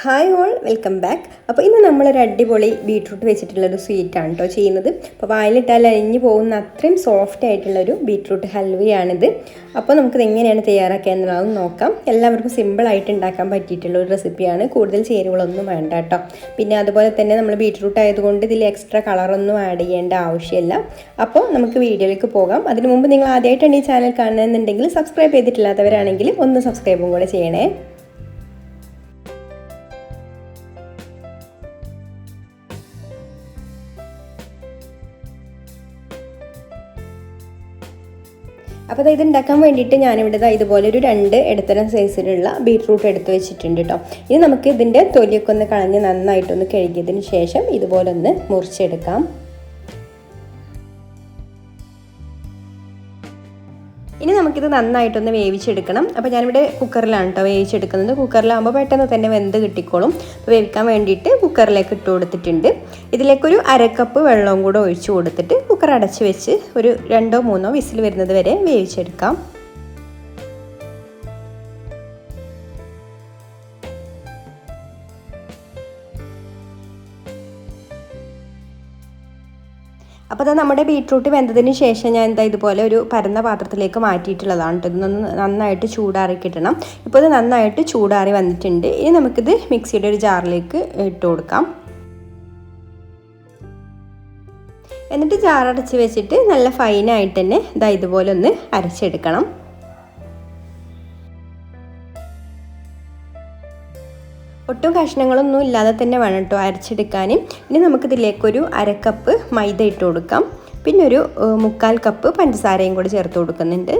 Hi all, welcome back. അപ്പോൾ ഇന്ന് നമ്മളൊരു അടിപൊളി ബീട്രൂട്ട് വെച്ചിട്ടുള്ളൊരു സ്വീറ്റാണ് കേട്ടോ ചെയ്യുന്നത്. അപ്പോൾ വായിലിട്ടാൽ അലിഞ്ഞു പോകുന്ന അത്രയും സോഫ്റ്റ് ആയിട്ടുള്ളൊരു ബീട്രൂട്ട് ഹൽവയാണിത്. അപ്പോൾ നമുക്കിത് എങ്ങനെയാണ് തയ്യാറാക്കുക എന്നുള്ളതൊന്ന് നോക്കാം. എല്ലാവർക്കും സിമ്പിളായിട്ട് ഉണ്ടാക്കാൻ പറ്റിയിട്ടുള്ള ഒരു റെസിപ്പിയാണ്. കൂടുതൽ ചേരുവകളൊന്നും വേണ്ട കേട്ടോ. പിന്നെ അതുപോലെ തന്നെ നമ്മൾ ബീട്രൂട്ട് ആയതുകൊണ്ട് ഇതിൽ എക്സ്ട്രാ കളറൊന്നും ആഡ് ചെയ്യേണ്ട ആവശ്യമില്ല. അപ്പോൾ നമുക്ക് വീഡിയോയിലേക്ക് പോകാം. അതിനു മുമ്പ് നിങ്ങൾ ആദ്യമായിട്ടാണ് ഈ ചാനൽ കാണുന്നതെന്നുണ്ടെങ്കിൽ സബ്സ്ക്രൈബ് ചെയ്തിട്ടില്ലാത്തവരാണെങ്കിൽ ഒന്ന് സബ്സ്ക്രൈബും കൂടെ ചെയ്യണേ. അപ്പോൾ ഇത് ഉണ്ടാക്കാൻ വേണ്ടിയിട്ട് ഞാനിവിടെ ഇതുപോലെ ഒരു 2 ഇടത്തരം സൈസിലുള്ള ബീട്രൂട്ട് എടുത്ത് വെച്ചിട്ടുണ്ട് കേട്ടോ. ഇനി നമുക്ക് ഇതിൻ്റെ തൊലിയൊക്കെ ഒന്ന് കളഞ്ഞ് നന്നായിട്ടൊന്ന് കഴുകിയതിന് ശേഷം ഇതുപോലെ ഒന്ന് മുറിച്ചെടുക്കാം. ഇനി നമുക്കിത് നന്നായിട്ടൊന്ന് വേവിച്ചെടുക്കണം. അപ്പോൾ ഞാനിവിടെ കുക്കറിലാണ് കേട്ടോ വേവിച്ചെടുക്കുന്നത്. കുക്കറിലാകുമ്പോൾ പെട്ടെന്ന് തന്നെ വെന്ത് കിട്ടിക്കോളും. അപ്പോൾ വേവിക്കാൻ വേണ്ടിയിട്ട് കുക്കറിലേക്ക് ഇട്ട് കൊടുത്തിട്ടുണ്ട്. ഇതിലേക്കൊരു 1/2 കപ്പ് വെള്ളവും കൂടെ ഒഴിച്ചു കൊടുത്തിട്ട് കുക്കർ അടച്ച് വെച്ച് ഒരു 2-3 വിസിൽ വരുന്നത് വരെ വേവിച്ചെടുക്കാം. അപ്പോൾ അത് നമ്മുടെ ബീട്രൂട്ട് വെന്തതിന് ശേഷം ഞാൻ ഇതുപോലെ ഒരു പരന്ന പാത്രത്തിലേക്ക് മാറ്റിയിട്ടുള്ളതാണ് കേട്ടോ. ഇതൊന്ന് നന്നായിട്ട് ചൂടാറി കിട്ടണം. ഇപ്പോൾ ഇത് നന്നായിട്ട് ചൂടാറി വന്നിട്ടുണ്ട്. ഇനി നമുക്കിത് മിക്സിയുടെ ഒരു ജാറിലേക്ക് ഇട്ട് കൊടുക്കാം. എന്നിട്ട് ജാറടച്ച് വെച്ചിട്ട് നല്ല ഫൈനായിട്ട് തന്നെ ഇതുപോലെ ഒന്ന് അരച്ചെടുക്കണം. ഒട്ടും കഷ്ണങ്ങളൊന്നും ഇല്ലാതെ തന്നെ വേണം കേട്ടോ അരച്ചെടുക്കാൻ. ഇനി നമുക്കിതിലേക്കൊരു 1/2 കപ്പ് മൈദ ഇട്ട് കൊടുക്കാം. പിന്നെ ഒരു 1/4 കപ്പ് പഞ്ചസാരയും കൂടി ചേർത്ത് കൊടുക്കുന്നുണ്ട്.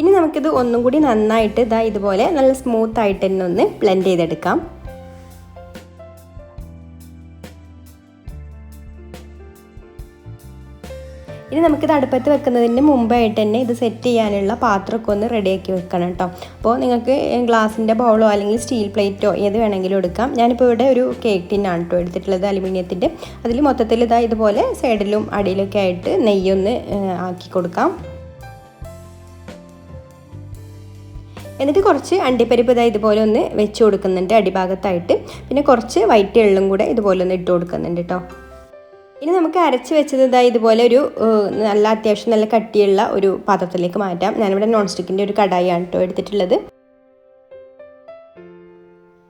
ഇനി നമുക്കിത് ഒന്നും കൂടി നന്നായിട്ട് ഇതുപോലെ നല്ല സ്മൂത്തായിട്ട് തന്നെ ഒന്ന് ബ്ലെൻഡ് ചെയ്തെടുക്കാം. ഇനി നമുക്കിത് അടുപ്പത്ത് വെക്കുന്നതിന് മുമ്പായിട്ട് തന്നെ ഇത് സെറ്റ് ചെയ്യാനുള്ള പാത്രമൊക്കെ ഒന്ന് റെഡിയാക്കി വെക്കണം കേട്ടോ. അപ്പോൾ നിങ്ങൾക്ക് ഗ്ലാസിൻ്റെ ബൗളോ അല്ലെങ്കിൽ സ്റ്റീൽ പ്ലേറ്റോ ഏത് വേണമെങ്കിലും എടുക്കാം. ഞാനിപ്പോൾ ഇവിടെ ഒരു കേക്ക് ടിന്നാണ് കേട്ടോ എടുത്തിട്ടുള്ളത്, അലുമിനിയത്തിൻ്റെ. അതിൽ മൊത്തത്തിൽ ഇതുപോലെ സൈഡിലും അടിയിലൊക്കെ ആയിട്ട് നെയ്യൊന്ന് ആക്കി കൊടുക്കാം. എന്നിട്ട് കുറച്ച് അണ്ടിപ്പരിപ്പ് ഇതുപോലെ ഒന്ന് വെച്ച് കൊടുക്കുന്നുണ്ട് അടിഭാഗത്തായിട്ട്. പിന്നെ കുറച്ച് വൈറ്റ് എള്ളും കൂടെ ഇതുപോലെ ഒന്ന് ഇട്ട് കൊടുക്കുന്നുണ്ട് കേട്ടോ. ഇനി നമുക്ക് അരച്ച് വെച്ചത് ഇതുപോലെ ഒരു അത്യാവശ്യം നല്ല കട്ടിയുള്ള ഒരു പാത്രത്തിലേക്ക് മാറ്റാം. ഞാനിവിടെ നോൺ സ്റ്റിക്കിൻ്റെ ഒരു കടായിയാണ് കേട്ടോ എടുത്തിട്ടുള്ളത്.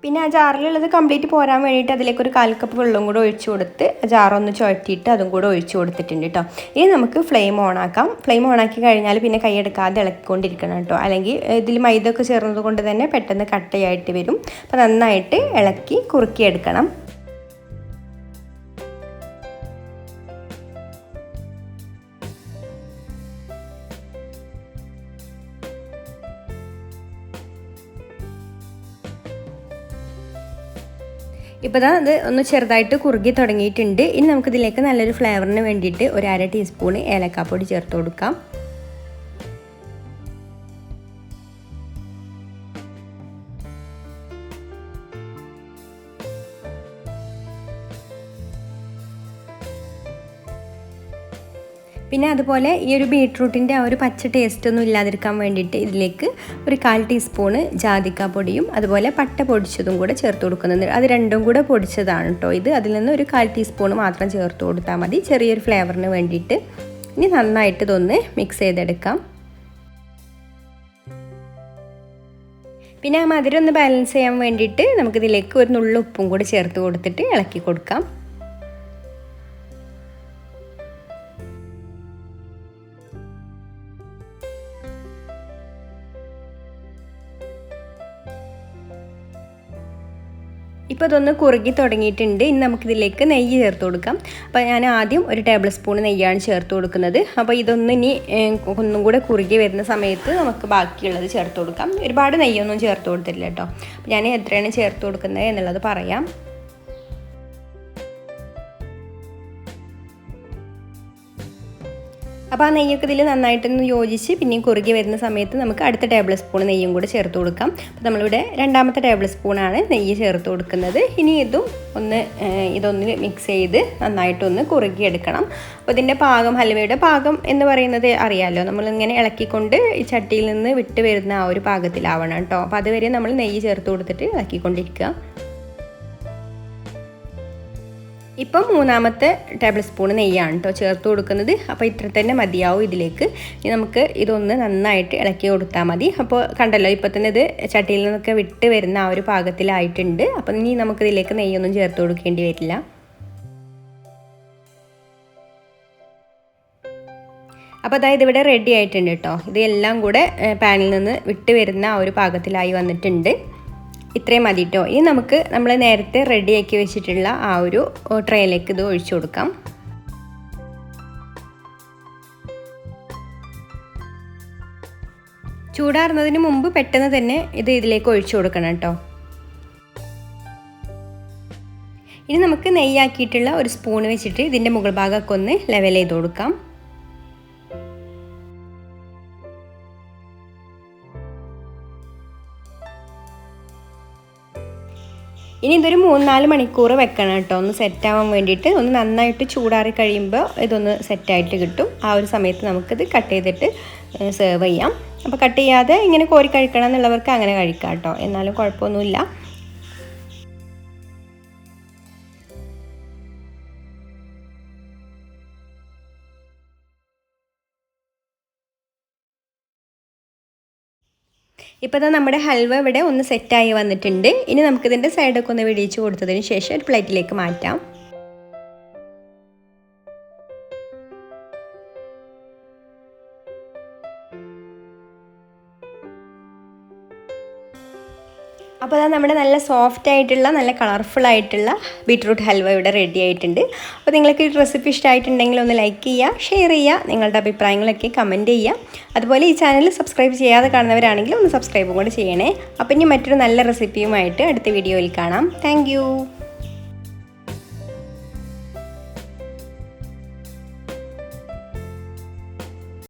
പിന്നെ ആ ജാറിലുള്ളത് കംപ്ലീറ്റ് പോരാൻ വേണ്ടിയിട്ട് അതിലേക്ക് ഒരു 1/4 കപ്പ് വെള്ളം കൂടെ ഒഴിച്ചു കൊടുത്ത് ജാറൊന്ന് ചുഴറ്റിയിട്ട് അതും കൂടെ ഒഴിച്ചു കൊടുത്തിട്ടുണ്ട് കേട്ടോ. ഇനി നമുക്ക് ഫ്ലെയിം ഓണാക്കാം. ഫ്ലെയിം ഓണാക്കി കഴിഞ്ഞാൽ പിന്നെ കൈയെടുക്കാതെ ഇളക്കിക്കൊണ്ടിരിക്കണം കേട്ടോ. അല്ലെങ്കിൽ ഇതിൽ മൈദ ഒക്കെ ചേർന്നത് കൊണ്ട് തന്നെ പെട്ടെന്ന് കട്ടയായിട്ട് വരും. അപ്പോൾ നന്നായിട്ട് ഇളക്കി കുറുക്കിയെടുക്കണം. ഇപ്പോൾ അത് ഒന്ന് ചെറുതായിട്ട് കുറുകി തുടങ്ങിയിട്ടുണ്ട്. ഇനി നമുക്കിതിലേക്ക് നല്ലൊരു ഫ്ലേവറിന് വേണ്ടിയിട്ട് ഒരു 1/2 ടീസ്പൂൺ ഏലക്കാപ്പൊടി ചേർത്ത് കൊടുക്കാം. പിന്നെ അതുപോലെ ഈ ഒരു ബീട്രൂട്ടിൻ്റെ ആ ഒരു പച്ച ടേസ്റ്റ് ഒന്നും ഇല്ലാതിരിക്കാൻ വേണ്ടിയിട്ട് ഇതിലേക്ക് ഒരു 1/4 ടീസ്പൂണ് ജാതിക്കാപ്പൊടിയും അതുപോലെ പട്ട പൊടിച്ചതും കൂടെ ചേർത്ത് കൊടുക്കുന്നുണ്ട്. അത് രണ്ടും കൂടെ പൊടിച്ചതാണ് കേട്ടോ ഇത്. അതിൽ നിന്ന് ഒരു 1/4 ടീസ്പൂണ് മാത്രം ചേർത്ത് കൊടുത്താൽ മതി, ചെറിയൊരു ഫ്ലേവറിന് വേണ്ടിയിട്ട്. ഇനി നന്നായിട്ട് ഇതൊന്ന് മിക്സ് ചെയ്തെടുക്കാം. പിന്നെ ആ മധുരം ഒന്ന് ബാലൻസ് ചെയ്യാൻ വേണ്ടിയിട്ട് നമുക്കിതിലേക്ക് ഒരു നുള്ളു ഉപ്പും കൂടി ചേർത്ത് കൊടുത്തിട്ട് ഇളക്കി കൊടുക്കാം. ഇപ്പോൾ ഇതൊന്ന് കുറുകി തുടങ്ങിയിട്ടുണ്ട്. ഇനി നമുക്കിതിലേക്ക് നെയ്യ് ചേർത്ത് കൊടുക്കാം. അപ്പോൾ ഞാൻ ആദ്യം ഒരു ടേബിൾ സ്പൂൺ നെയ്യാണ് ചേർത്ത് കൊടുക്കുന്നത്. അപ്പോൾ ഇതൊന്ന് ഇനി ഒന്നും കൂടെ കുറുകി വരുന്ന സമയത്ത് നമുക്ക് ബാക്കിയുള്ളത് ചേർത്ത് കൊടുക്കാം. ഒരുപാട് നെയ്യൊന്നും ചേർത്ത് കൊടുത്തില്ല കേട്ടോ. അപ്പോൾ ഞാൻ എത്രയാണ് ചേർത്ത് കൊടുക്കുന്നത് എന്നുള്ളത് പറയാം. അപ്പോൾ ആ നെയ്യൊക്കെ ഇതിൽ നന്നായിട്ടൊന്ന് യോജിച്ച് പിന്നെയും കുറുകി വരുന്ന സമയത്ത് നമുക്ക് അടുത്ത ടേബിൾ സ്പൂൺ നെയ്യും കൂടെ ചേർത്ത് കൊടുക്കാം. അപ്പോൾ നമ്മളിവിടെ രണ്ടാമത്തെ ടേബിൾ സ്പൂണാണ് നെയ്യ് ചേർത്ത് കൊടുക്കുന്നത്. ഇനി ഇതൊന്ന് മിക്സ് ചെയ്ത് നന്നായിട്ടൊന്ന് കുറുകിയെടുക്കണം. അപ്പോൾ ഇതിൻ്റെ പാകം, ഹൽവയുടെ പാകം എന്ന് പറയുന്നത് അറിയാമല്ലോ, നമ്മളിങ്ങനെ ഇളക്കിക്കൊണ്ട് ഈ ചട്ടിയിൽ നിന്ന് വിട്ട് വരുന്ന ആ ഒരു പാകത്തിലാവണം കേട്ടോ. അപ്പോൾ അതുവരെ നമ്മൾ നെയ്യ് ചേർത്ത് കൊടുത്തിട്ട് ഇളക്കിക്കൊണ്ടിരിക്കുക. ഇപ്പം മൂന്നാമത്തെ ടേബിൾ സ്പൂൺ നെയ്യാണ് കേട്ടോ ചേർത്ത് കൊടുക്കുന്നത്. അപ്പോൾ ഇത്ര തന്നെ മതിയാവും ഇതിലേക്ക്. ഇനി നമുക്ക് ഇതൊന്ന് നന്നായിട്ട് ഇളക്കി കൊടുത്താൽ മതി. അപ്പോൾ കണ്ടല്ലോ, ഇപ്പോൾ തന്നെ ഇത് ചട്ടിയിൽ നിന്നൊക്കെ വിട്ട് വരുന്ന ആ ഒരു പാകത്തിലായിട്ടുണ്ട്. അപ്പം ഇനി നമുക്കിതിലേക്ക് നെയ്യൊന്നും ചേർത്ത് കൊടുക്കേണ്ടി വരില്ല. അപ്പോൾ അതായത് ഇവിടെ റെഡി ആയിട്ടുണ്ട് കേട്ടോ. ഇതെല്ലാം കൂടെ പാനിൽ നിന്ന് വിട്ട് വരുന്ന ആ ഒരു പാകത്തിലായി വന്നിട്ടുണ്ട്. ഇത്രയും മതി കേട്ടോ. ഇനി നമുക്ക് നമ്മൾ നേരത്തെ റെഡിയാക്കി വെച്ചിട്ടുള്ള ആ ഒരു ട്രേയിലേക്ക് ഇത് ഒഴിച്ചു കൊടുക്കാം. ചൂടാറുന്നതിന് മുമ്പ് പെട്ടെന്ന് തന്നെ ഇതിലേക്ക് ഒഴിച്ചു കൊടുക്കണം കേട്ടോ. ഇനി നമുക്ക് നെയ്യാക്കിയിട്ടുള്ള ഒരു സ്പൂൺ വെച്ചിട്ട് ഇതിൻ്റെ മുകൾ ഭാഗമൊക്കെ ഒന്ന് ലെവൽ ചെയ്ത് കൊടുക്കാം. ഇനി ഇതൊരു 3-4 മണിക്കൂർ വെക്കണം കേട്ടോ, ഒന്ന് സെറ്റാവാൻ വേണ്ടിയിട്ട്. ഒന്ന് നന്നായിട്ട് ചൂടാറി കഴിയുമ്പോൾ ഇതൊന്ന് സെറ്റായിട്ട് കിട്ടും. ആ ഒരു സമയത്ത് നമുക്കിത് കട്ട് ചെയ്തിട്ട് സെർവ് ചെയ്യാം. അപ്പോൾ കട്ട് ചെയ്യാതെ ഇങ്ങനെ കോരി കഴിക്കണം എന്നുള്ളവർക്ക് അങ്ങനെ കഴിക്കാം കേട്ടോ, എന്നാലും കുഴപ്പമൊന്നുമില്ല. ഇപ്പോൾ ഇതാ നമ്മുടെ ഹൽവ ഇവിടെ ഒന്ന് സെറ്റായി വന്നിട്ടുണ്ട്. ഇനി നമുക്കിതിൻ്റെ സൈഡൊക്കെ ഒന്ന് വെടിയിച്ച് കൊടുത്തതിന് ശേഷം ഒരു പ്ലേറ്റിലേക്ക് മാറ്റാം. അപ്പോൾ അത് നമ്മുടെ നല്ല സോഫ്റ്റ് ആയിട്ടുള്ള, നല്ല കളർഫുൾ ആയിട്ടുള്ള ബീട്രൂട്ട് ഹൽവ ഇവിടെ റെഡി ആയിട്ടുണ്ട്. അപ്പോൾ നിങ്ങൾക്ക് ഈ റെസിപ്പി ഇഷ്ടമായിട്ടുണ്ടെങ്കിൽ ഒന്ന് ലൈക്ക് ചെയ്യുക, ഷെയർ ചെയ്യുക, നിങ്ങളുടെ അഭിപ്രായങ്ങളൊക്കെ കമൻറ്റ് ചെയ്യുക. അതുപോലെ ഈ ചാനൽ സബ്സ്ക്രൈബ് ചെയ്യാതെ കാണുന്നവരാണെങ്കിൽ ഒന്ന് സബ്സ്ക്രൈബും കൂടെ ചെയ്യണേ. അപ്പോൾ ഇനി മറ്റൊരു നല്ല റെസിപ്പിയുമായിട്ട് അടുത്ത വീഡിയോയിൽ കാണാം. താങ്ക്